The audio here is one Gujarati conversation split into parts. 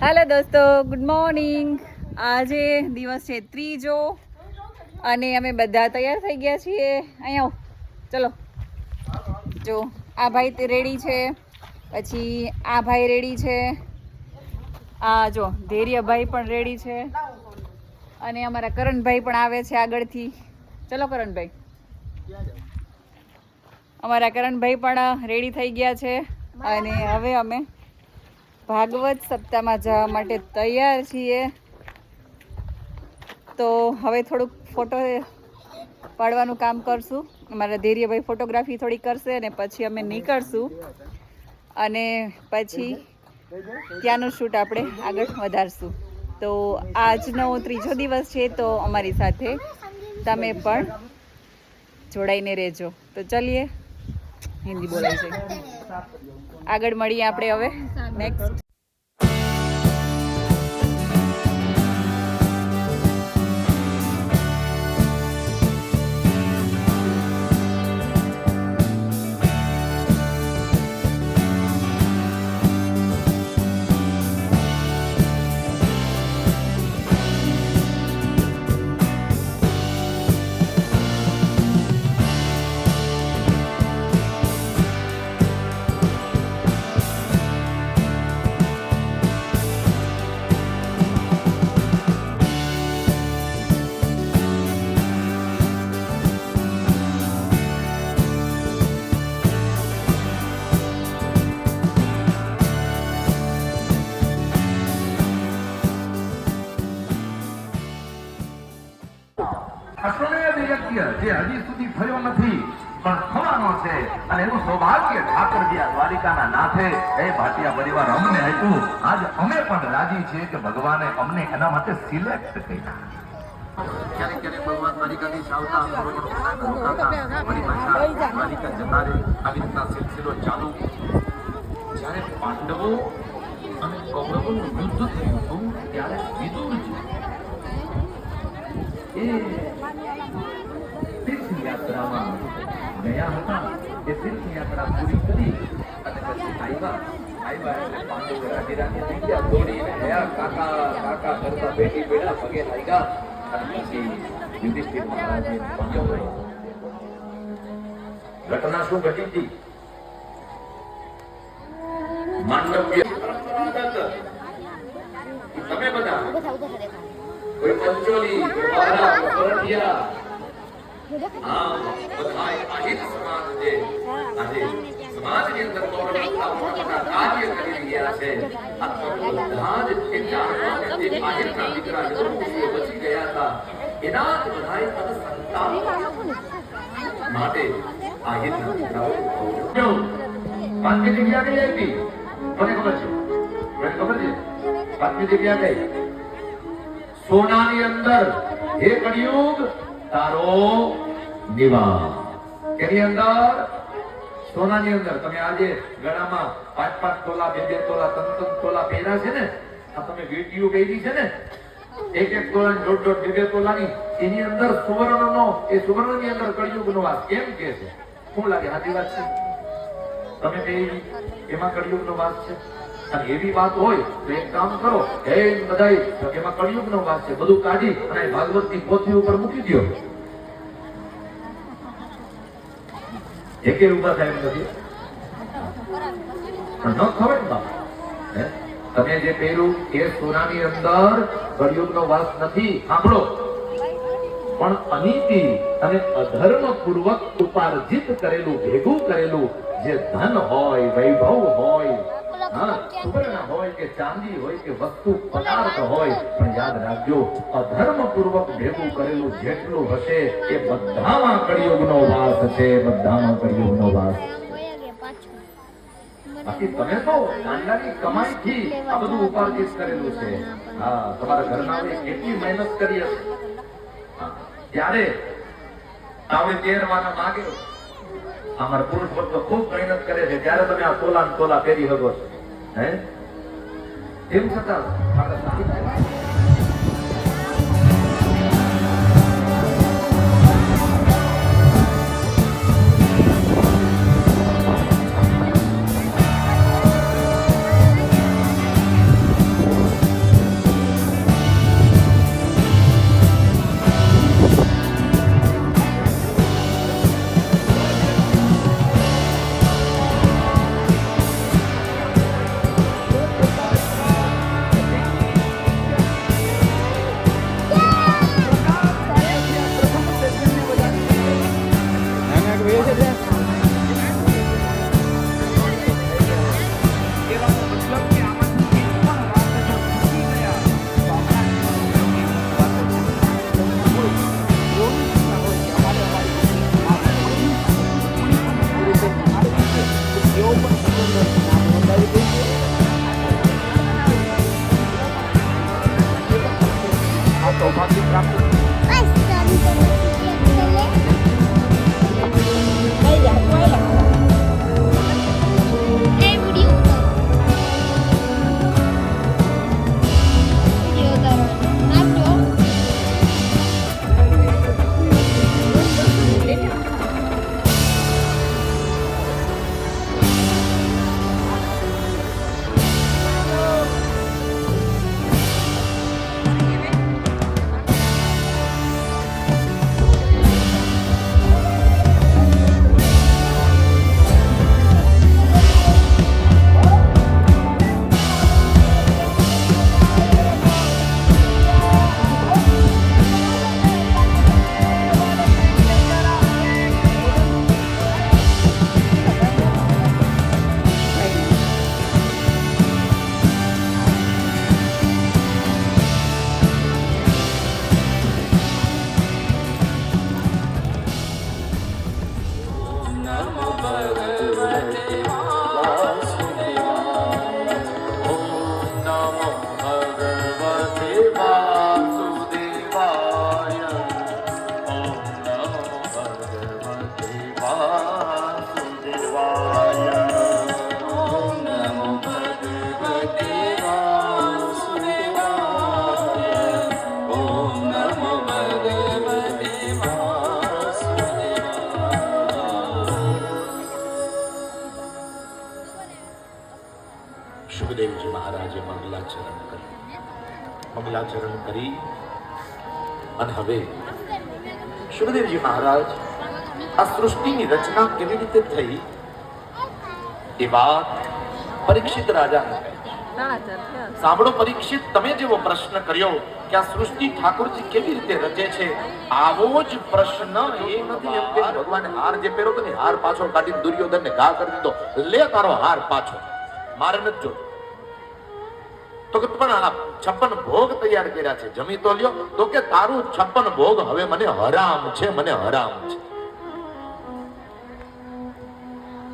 હાલો દોસ્તો, ગુડ મોર્નિંગ. આજે દિવસ છે ત્રીજો અને અમે બધા તૈયાર થઈ ગયા છીએ. અહીંયા ચલો, જો આ ભાઈ તે રેડી છે, પછી આ ભાઈ રેડી છે, આ જો ધૈર્યભાઈ પણ રેડી છે અને અમારા કરણભાઈ પણ આવે છે આગળથી. ચલો કરણભાઈ, અમારા કરણભાઈ પણ રેડી થઈ ગયા છે અને હવે અમે ભાગવત સપ્તાહમાં જવા માટે તૈયાર છીએ. તો હવે થોડુંક ફોટો પાડવાનું કામ કરશું. અમારા ધૈર્યભાઈ ફોટોગ્રાફી થોડી કરશે અને પછી અમે નીકળશું અને પછી ત્યાંનું શૂટ આપણે આગળ વધારશું. તો આજનો ત્રીજો દિવસ છે, તો અમારી સાથે તમે પણ જોડાઈને રહેજો. તો ચલીએ, હિન્દી બોલાય છે, આગળ મળીએ આપણે હવે નેક્સ્ટ. અશ્વમેય યજ્ઞ જે હજી સુધી થયો નથી પણ થવાનો છે, અને એનું સૌભાગ્ય ઠાકરજી આ દ્વારિકાના નાથે એ ભાટિયા પરિવાર અમને આપ્યું. આજ અમે પણ રાજી છીએ કે ભગવાને અમને એના માટે સિલેક્ટ કર્યા. ક્યારેક ક્યારેક ભગવાન દ્વારિકાથી આવતા ફરી પાછા દ્વારિકા જતા રહે, આવી રીતના સિલસિલો ચાલુ. જ્યારે પાંડવો અને કૌરવોનું યુદ્ધ થયું હતું ત્યારે વિદુરજી એ તીર્થયાત્રામાં ગયા હતા. એ તીર્થયાત્રા પૂરી કરી અને પછી આવ્યા એટલે પાંડવો રાજી રાજી થઈ ગયા. દોડીને ગયા, કાકા કાકા કરતા બેટી બેડા પગે લાગ્યા અને પછી યુધિષ્ઠિર મહારાજે પંજો. ઘટના શું ઘટી હતી? માંડવ્ય તમે બધા કોઈ પંચોલી પરઠિયા આમ બધાય આહિત સમાજ જે આજે સમાજની અંદર મોટા કાર્ય કરી રહ્યા છે. આ બધા જ એ જાણવા જે આહિતના દીકરા યદુવંશીઓ બચી ગયા હતા એના જ બધાય પદ સંતાન માટે આહિતના દીકરાઓ પાંચમી જગ્યા કઈ આવી? મને ખબર છે, મને ખબર છે પાંચમી જગ્યા કઈ? સોનાની અંદર હે કળિયુગ તારો નિવાસ. એની અંદર સોનાની અંદર તમે આજે ગળામાં 5-5 તોલા 2-2 તોલા 3-3 તોલા પહેર્યા છે ને, આ તમે વીટીઓ પહેરી છે ને 1-1 તોલા 1.5 2-2 તોલાની, એની અંદર સુવર્ણનો, એ સુવર્ણની અંદર કળિયુગનો વાસ. કેમ કે છે? શું લાગે? સાચી વાત છે? તમે પહેરી એમાં કળિયુગનો વાસ છે. અને એવી વાત હોય તો એક કામ કરો, હે બધાય એમાં કળિયુગનો વાસ છે, બધું કાઢી અને ભાગવતની પોથી ઉપર મૂકી દો. એકે ઉભા થાય એમ નથી, ન ખબર ને બાપ. તમે જે પહેર્યું એ સોનાની અંદર કળિયુગનો વાસ નથી. સાંભળો, પણ અનીતિ અને અધર્મ પૂર્વક ઉપાર્જિત કરેલું, ભેગું કરેલું જે ધન હોય, વૈભવ હોય, સુવર્ણ હોય કે ચાંદી હોય કે વસ્તુ પદાર્થ હોય, પણ યાદ રાખજો અધર્મ પૂર્વક ભેગું કરેલું જેટલું હશે એ બધામાં કળિયુગનો વાસ છે, બધામાં કળિયુગનો વાસ. બાકી તમે તો ગાંડાની કમાઈથી આ બધું ઉપાર્જિત કરેલું છે. હા, તમારા ઘરનાએ કેટલી મહેનત કરી હશે. ત્યારે આવડે 13 વાના માગે અમારા પુરુષ વર્ગ ખૂબ મહેનત કરે છે, ત્યારે તમે આ તોલા તોલા પહેરી શકો છો. હે તેમ છતાં આજે મંગલાચરણ કર્યું. મંગલાચરણ કરી અને હવે સુખદેવજી મહારાજ આ સૃષ્ટિની રચના કેવી રીતે થઈ એ વાત પરીક્ષિત રાજાને કહે. સાંભળો પરીક્ષિત, તમે જેવો પ્રશ્ન કર્યો કે આ સૃષ્ટિ ઠાકોરજી કેવી રીતે રચે છે, આવો જ પ્રશ્ન એ નથી એમ કે ભગવાને હાર જે પહેરો તો ને હાર પાછો કાઢીને દુર્યોધનને ઘા કરી દીધો, લે તારો હાર પાછો, મારે નથી જોતો. તો કે પણ આ 56 ભોગ તૈયાર કર્યા છે, જમી તો લ્યો. તો કે તારું 56 ભોગ હવે મને હરામ છે, મને હરામ છે.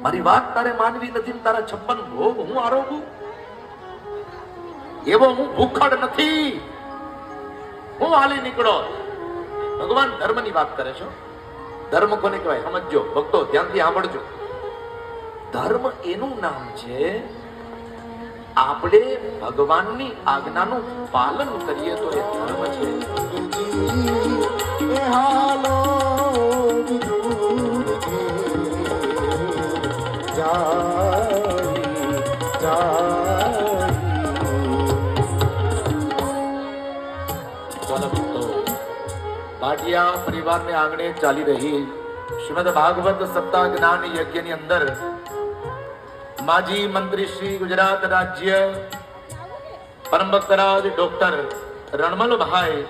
મારી વાત તારે માનવી નથી, તારા 56 ભોગ હું આરોગું? એવો હું ભૂખડ નથી, હું હાલી નીકળો. ભગવાન ધર્મની વાત કરે છે. ધર્મ કોને કહેવાય સમજજો ભક્તો, ધ્યાનથી સાંભળજો. ધર્મ એનું નામ છે આપણે ભગવાનની આજ્ઞાનું પાલન કરીએ તો એ ધર્મ છે. ભાટિયા પરિવારને આંગણે ચાલી રહી શ્રીમદ ભાગવત સપ્તાહ જ્ઞાન યજ્ઞની અંદર માજી મંત્રી શ્રી ગુજરાત રાજ્ય પરમ ભક્તરાજ ડોક્ટર રણમલભાઈ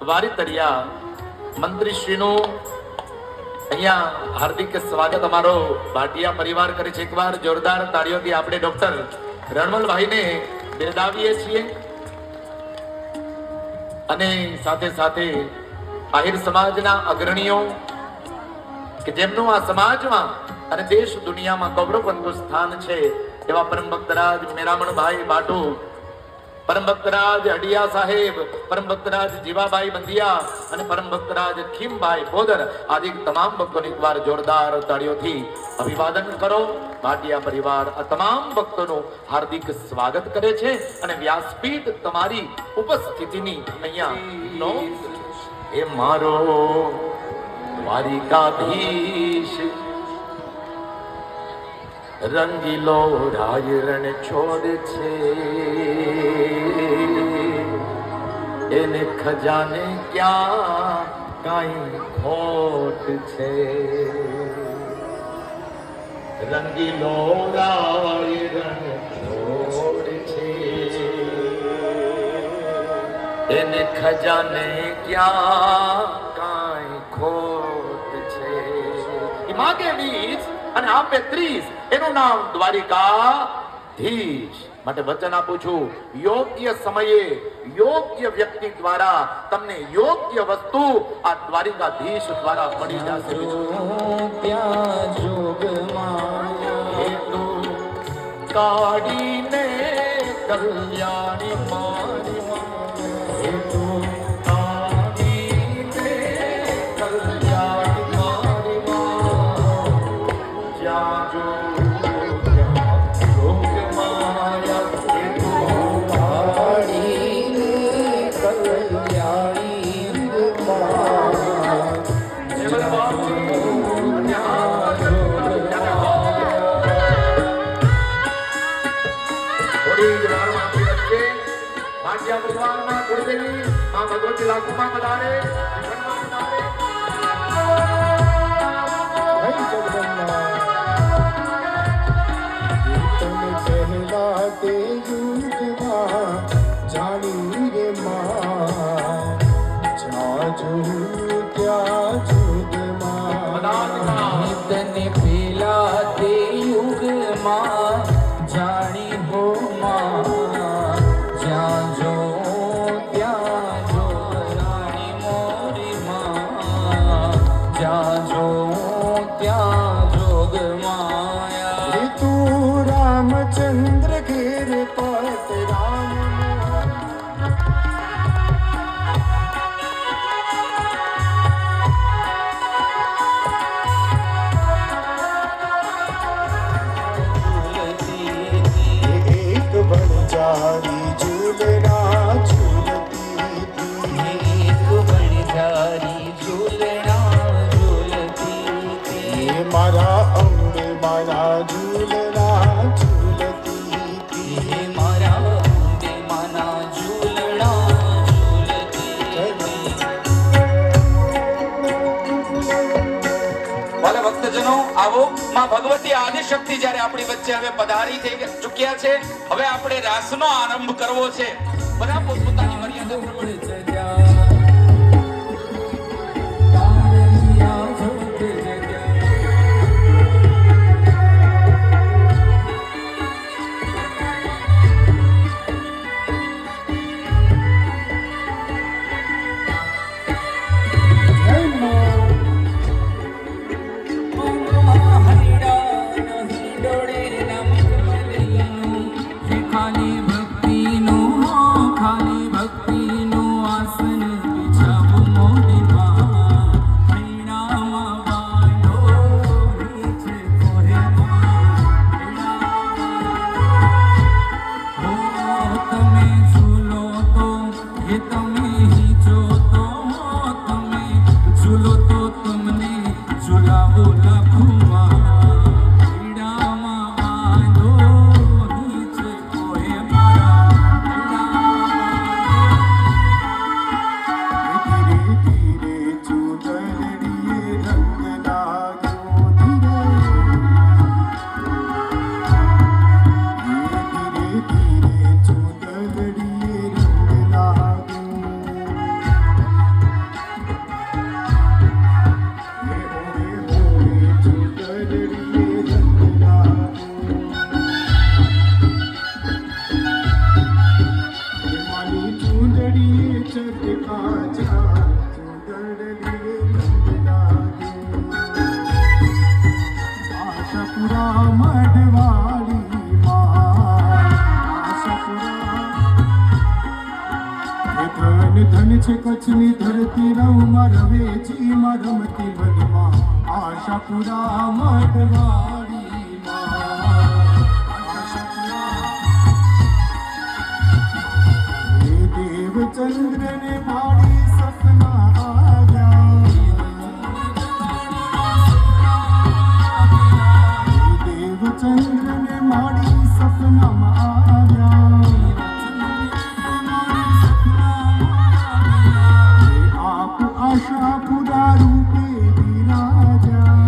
વારીતરિયા મંત્રી શ્રીનું અહીંયા હાર્દિક સ્વાગત અમારો ભાટિયા પરિવાર કરે છે. એકવાર જોરદાર તાળીઓથી આપણે ડોક્ટર રણમલભાઈને બિરદાવીએ છીએ. અને સાથે સાથે આહિર સમાજના અગ્રણીઓ કે જેમનું આ સમાજમાં અને દેશ દુનિયામાં ગૌરવવંતું સ્થાન છે એવા પરમ ભક્તરાજ મેરામણભાઈ બાટુ, પરમ ભક્તરાજ અડિયા સાહેબ, પરમ ભક્તરાજ જીવાભાઈ બંધિયા અને પરમ ભક્તરાજ ખીમભાઈ બોદર આદિ તમામ ભક્તોને એકવાર જોરદાર તાળીઓથી અભિવાદન કરો. ભાટિયા પરિવાર આ તમામ ભક્તોનું હાર્દિક સ્વાગત કરે છે અને વ્યાસપીઠ તમારી ઉપસ્થિતિની અહીંયા નોંધ. એ મારો દ્વારિકાધીશ રંગીલો રાય રણ છોડ છે, એને ખજાને ક્યાં કાંઈ ખોટ છે. રંગીલો રાય રણ છોડ છે, એને ખજાને ક્યાં કાંઈ ખોટ છે. એ માગે 20 અને આપે 30, એનું નામ દ્વારિકાધીશ. માટે વચન આપું છું, યોગ્ય સમયે યોગ્ય વ્યક્તિ દ્વારા તમને યોગ્ય વસ્તુ આ દ્વારિકાધીશ દ્વારા મળી જશે. ત્યાં જોગમાં કાઢીને કલ્યાણી મારી ભગવતી લાખોમાં પધારે. પહેલા તે યુગમાં જાણી રે માં, જ્યાં જોઉં ત્યાં જોગમાં. તને પહેલા તે યુગમાં જાણી હો માં, જ્યાં જો रामचंद्र घेर पत राम. एक बनजारी झूलना झूलती, एक बनजारी झूलना झूलती. मारा अंग मारा झूलना झूलती, मारा ભગવતી આદિશક્તિ જ્યારે આપણી વચ્ચે હવે પધારી થઈ ચૂક્યા છે, હવે આપણે રાસનો આરંભ કરવો છે. બધા પોતપોતાની મર્યાદા પ્રમાણે કચ્છની ધરતી રવમાં રવેચી માં રમતી વનમાં આશાપુરા મઢવાડી દેવચંદ્ર ને ભાડી સપના આવ્યા, દેવચંદ્ર ને માડી સપનામાં આવ્યા. આશાપુરા રૂપે વિરાજા,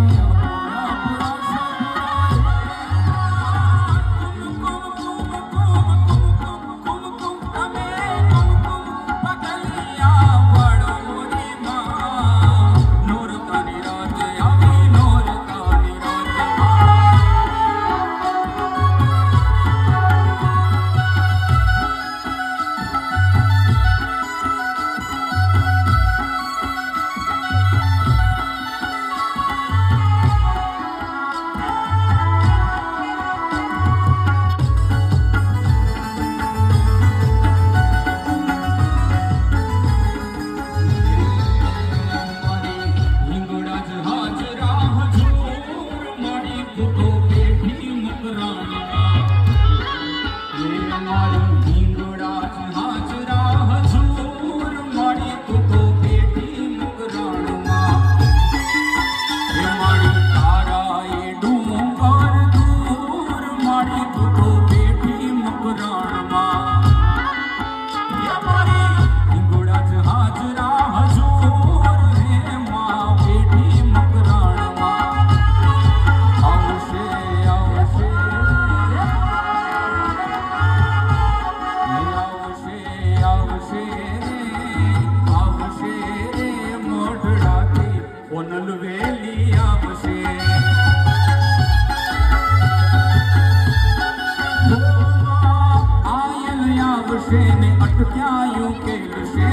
અટક્યાયું કેલશે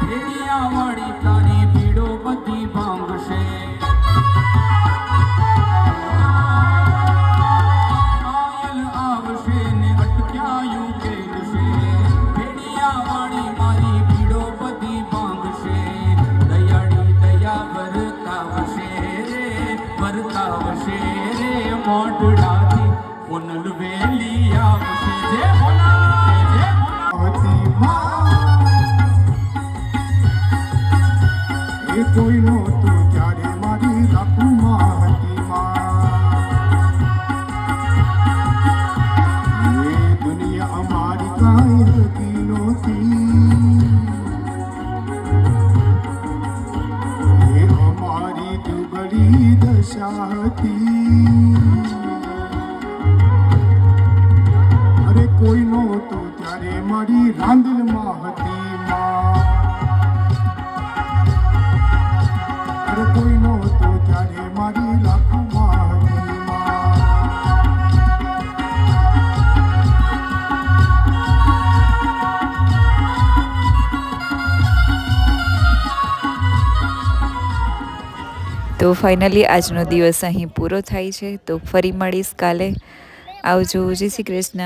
ફેરિયા વાળી તારી પીડો બધી ભાંગશે. આયલ આવશે ને અટક્યાયું કેલશે ફેરિયા વાળી મારી પીડો બધી ભાંગશે. દયાળી દયા વર્તાવશે રે મોઢડાથી પુનલ વેલી આવશે. જે એ કોઈ નહોતું ત્યારે મારી રાખુમાં હતી માં, એ દુનિયા અમારી કાંઈ હતી નહોતી, એ અમારી દુબળી મારી દશા હતી. અરે કોઈ નહોતું ત્યારે મારી રાંદલમાં હતી માં. અરે કોઈ નહોતું ત્યારે મારી લાખમાં હતી માં. તો ફાઇનલી આજનો દિવસ અહીં પૂરો થાય છે. તો ફરી મળીશ કાલે. આવજો. જય શ્રી કૃષ્ણ.